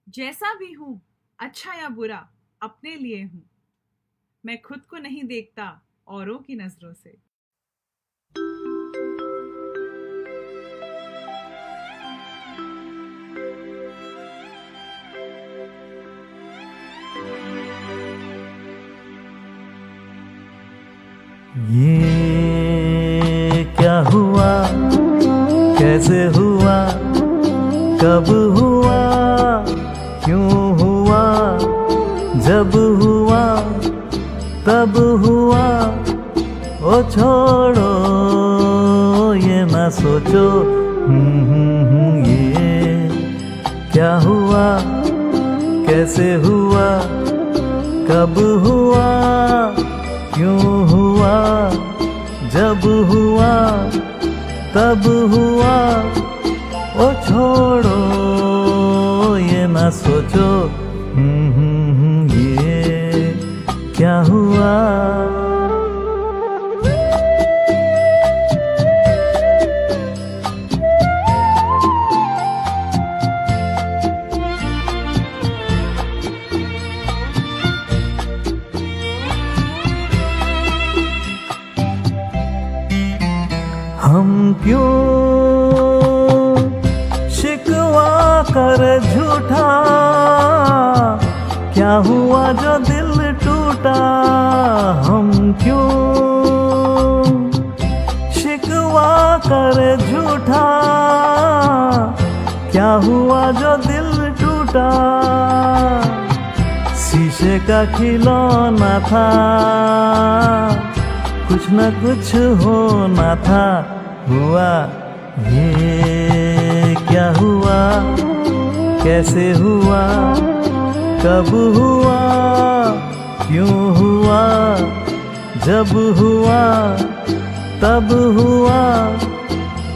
जैसा भी हूं, अच्छा या बुरा, अपने लिए हूं, मैं खुद को नहीं देखता औरों की नजरों से। ये क्या हुआ कैसे हुआ, कब हुआ क्यों हुआ, जब हुआ तब हुआ, ओ छोड़ो ये ना सोचो, ये क्या हुआ कैसे हुआ, कब हुआ क्यों हुआ, जब हुआ तब हुआ, ओ छोड़ो ये ना सोचो, ये क्या हुआ। हम क्यों शिकवा कर झूठा, क्या हुआ जो दिल टूटा, हम क्यों शिकवा कर झूठा, क्या हुआ जो दिल टूटा, शीशे का खिलौना था, कुछ न कुछ होना था, हुआ ये क्या हुआ कैसे हुआ, कब हुआ क्यों हुआ, जब हुआ तब हुआ,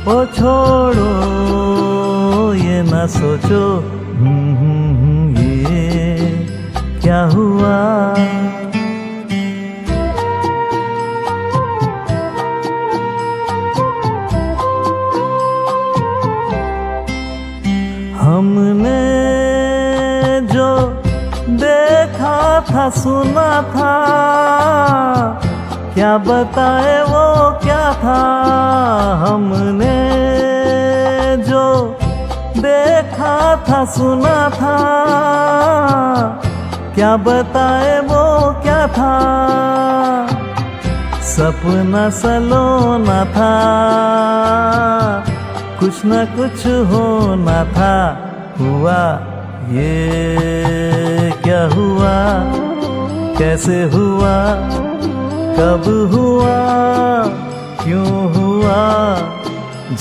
ओ छोड़ो ये ना सोचो, ये क्या हुआ। हमने जो देखा था सुना था, क्या बताए वो क्या था, हमने जो देखा था सुना था, क्या बताए वो क्या था, सपना सलोना था, कुछ न कुछ होना था, हुआ ये क्या हुआ कैसे हुआ, कब हुआ क्यों हुआ,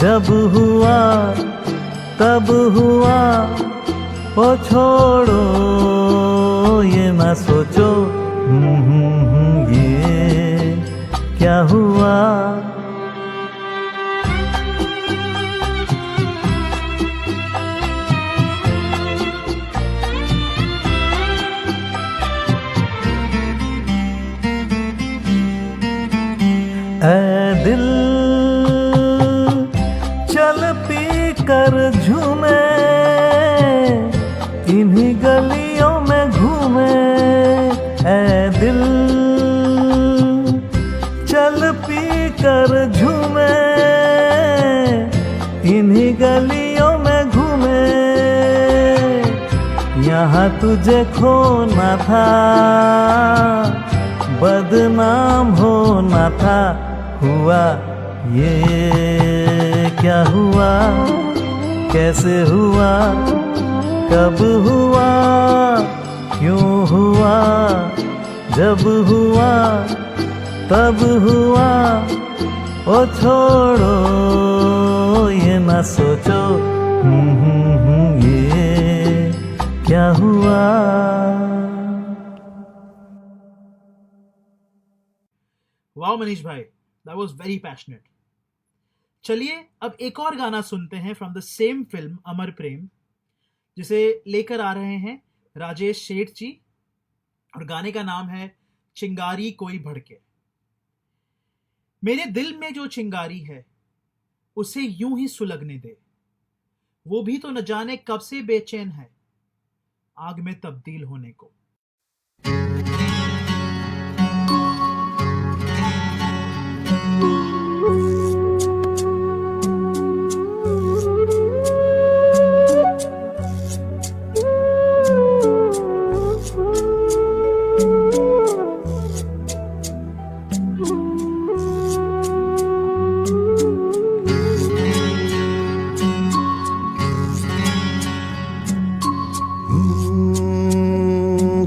जब हुआ तब हुआ, ओ छोड़ो ये ना सोचो, ये क्या हुआ। ऐ दिल चल पी कर झूमे, इन्हीं गलियों में घूमे, तुझे खोना था, बदनाम होना था। हुआ ये क्या हुआ, कैसे हुआ, कब हुआ, क्यों हुआ, जब हुआ तब हुआ। ओ छोड़ो ये ना सोचो, ये क्या हुआ। वाह मनीष भाई, that was very passionate. चलिए अब एक और गाना सुनते हैं फ्रॉम द सेम फिल्म अमर प्रेम, जिसे लेकर आ रहे हैं राजेश सेठ जी, और गाने का नाम है चिंगारी कोई भड़के। मेरे दिल में जो चिंगारी है उसे यूं ही सुलगने दे, वो भी तो न जाने कब से बेचैन है आग में तब्दील होने को।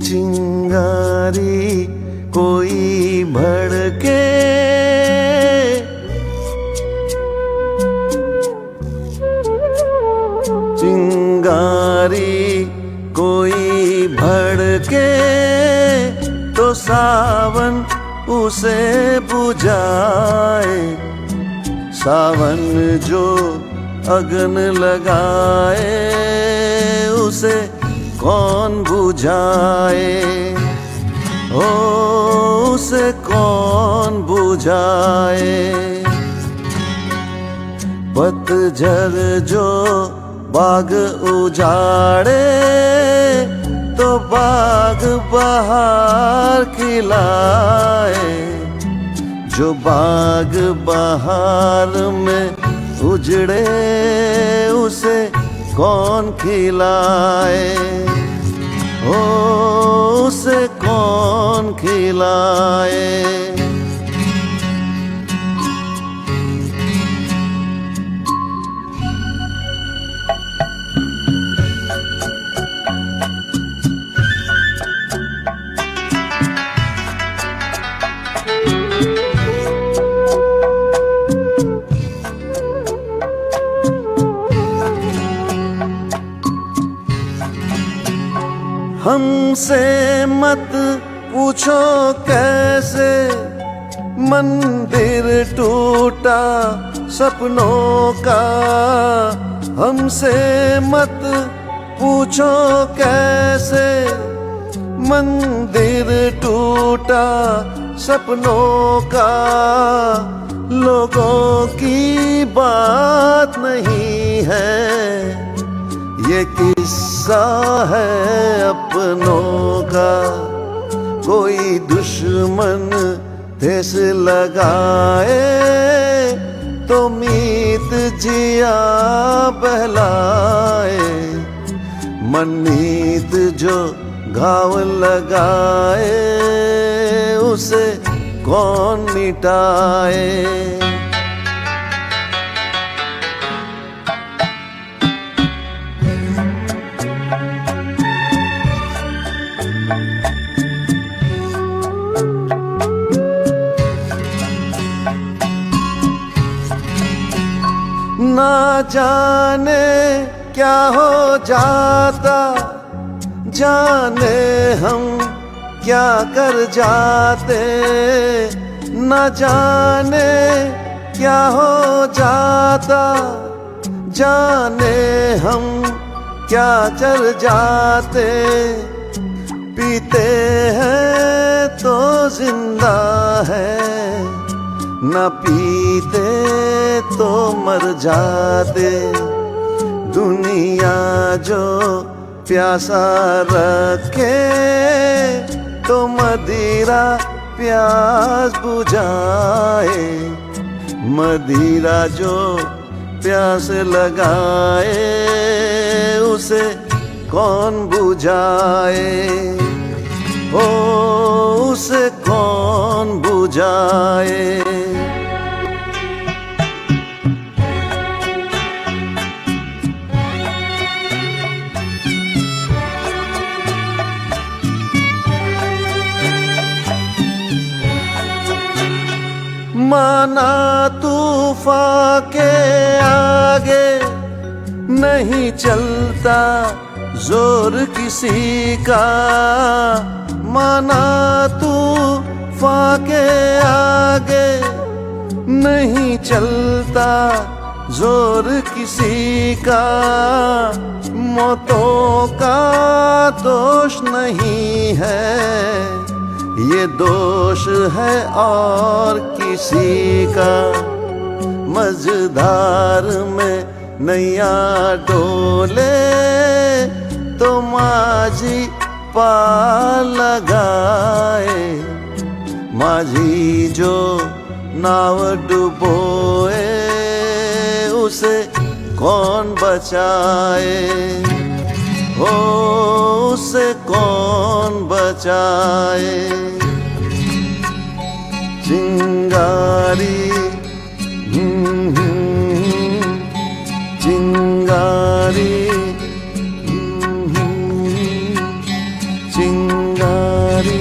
चिंगारी कोई भड़के, चिंगारी कोई भड़के तो सावन उसे बुझाए। सावन जो अगन लगाए उसे कौन बुझाए, ओ उसे कौन बुझाए। पतझड़ जो बाग उजाड़े तो बाग बहार खिलाए। जो बाग बहार में उजड़े उसे कौन खिलाए, ओ उसे कौन खिलाए। हमसे मत पूछो कैसे मंदिर टूटा सपनों का। हमसे मत पूछो कैसे मंदिर टूटा सपनों का। लोगों की बात नहीं है, ये किस्सा है अपनों का। कोई दुश्मन ठेस लगाए तो मीत जिया बहलाए। मनमीत जो घाव लगाए उसे कौन मिटाए। ना जाने क्या हो जाता, जाने हम क्या कर जाते। न जाने क्या हो जाता, जाने हम क्या चल जाते। पीते हैं तो जिंदा है, न पीते तो मर जाते। दुनिया जो प्यासा रखे तो मदिरा प्यास बुझाए। मदिरा जो प्यास लगाए उसे कौन बुझाए, ओ उसे कौन बुझाए। माना तूफान के आगे नहीं चलता जोर किसी का, माना तूफान के आगे नहीं चलता जोर किसी का। मौतों का दोष नहीं है, ये दोष है और किसी का। मझधार में नैया डोले तो माझी पार लगाए, माझी जो नाव डुबोए उसे कौन बचाए, हो उसे कौन बचाए। चिंगारी चिंगारी चिंगारी।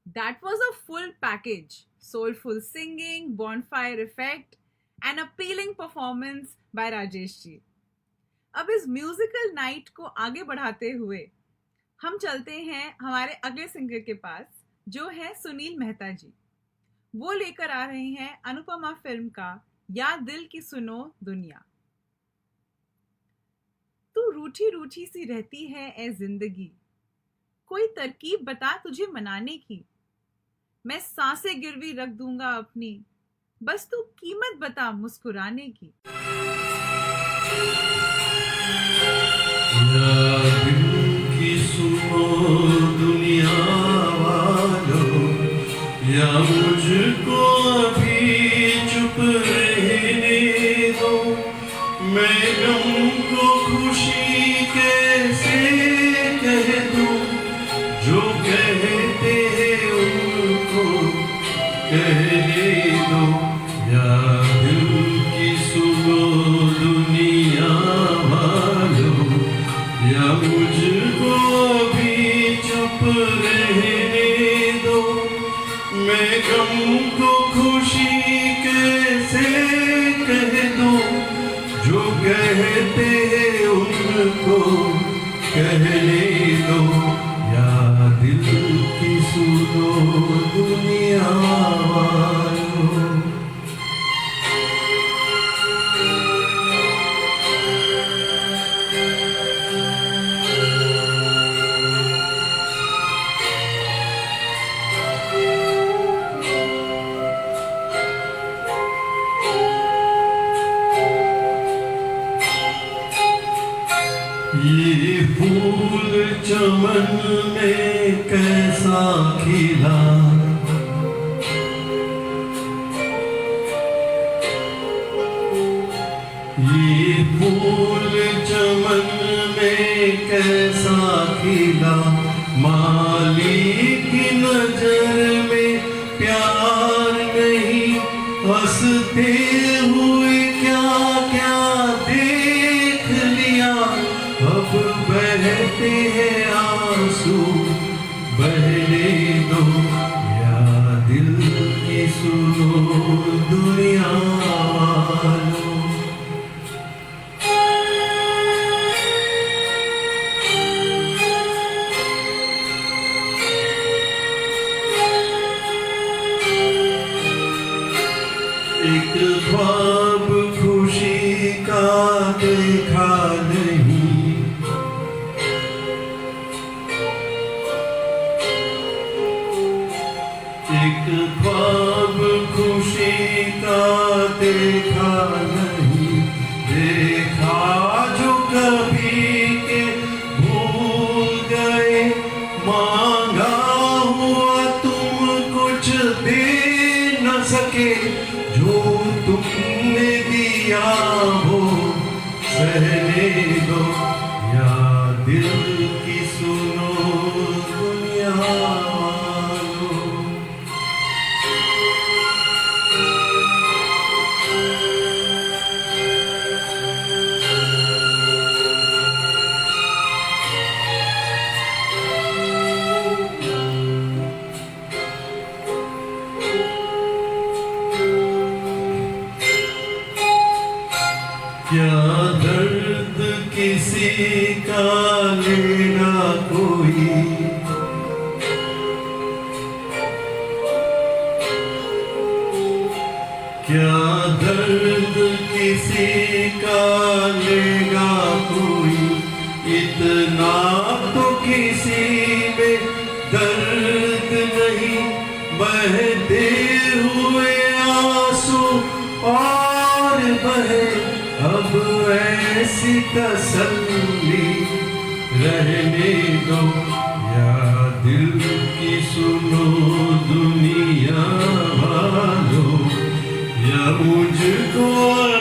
That was a full package. Soulful singing, bonfire effect, and appealing performance by Rajesh ji. अब इस म्यूजिकल नाइट को आगे बढ़ाते हुए हम चलते हैं हमारे अगले सिंगर के पास, जो है सुनील मेहता जी। वो लेकर आ रहे हैं अनुपमा फिल्म का या दिल की सुनो दुनिया। तू रूठी रूठी सी रहती है ए जिंदगी, कोई तरकीब बता तुझे मनाने की। मैं सांसें गिरवी रख दूंगा अपनी, बस तू कीमत बता मुस्कुराने की। या दिल की सुनो दुनिया वालों, या मुझको अभी चुप रहने दो। मैं गम को खुशी कैसे कह दूं, जो कहते हैं उनको कहने दो। या दिल की सुनो दुनिया वालों, या मुझको अभी चुप रहने दो। मैं गम को खुशी कैसे कह दूं, जो कहते हैं उनको कहने दो। या दिल की सुनो दुनिया वालों। ये फूल चमन में कैसा खिला, ये फूल चमन में कैसा खिला। माली की नजर में प्यार नहीं, हंसते हुए क्या क्या देख लिया। अब बहते हैं आंसू बहने दो। या दिल की सुनो दुनिया वालों। एक ख्वाब खुशी का देखा नहीं, एक ख्वाब खुशी का देखा नहीं। देखा जो कभी के भूल गए, मांगा हुआ तुम कुछ दे न सके। जो दर्द किसी का लेगा कोई, क्या दर्द किसी का लेगा कोई, इतना तो किसी में दर्द नहीं, बहते हुए आंसू और बहे, अब ऐसी तसल्ली रहने दो।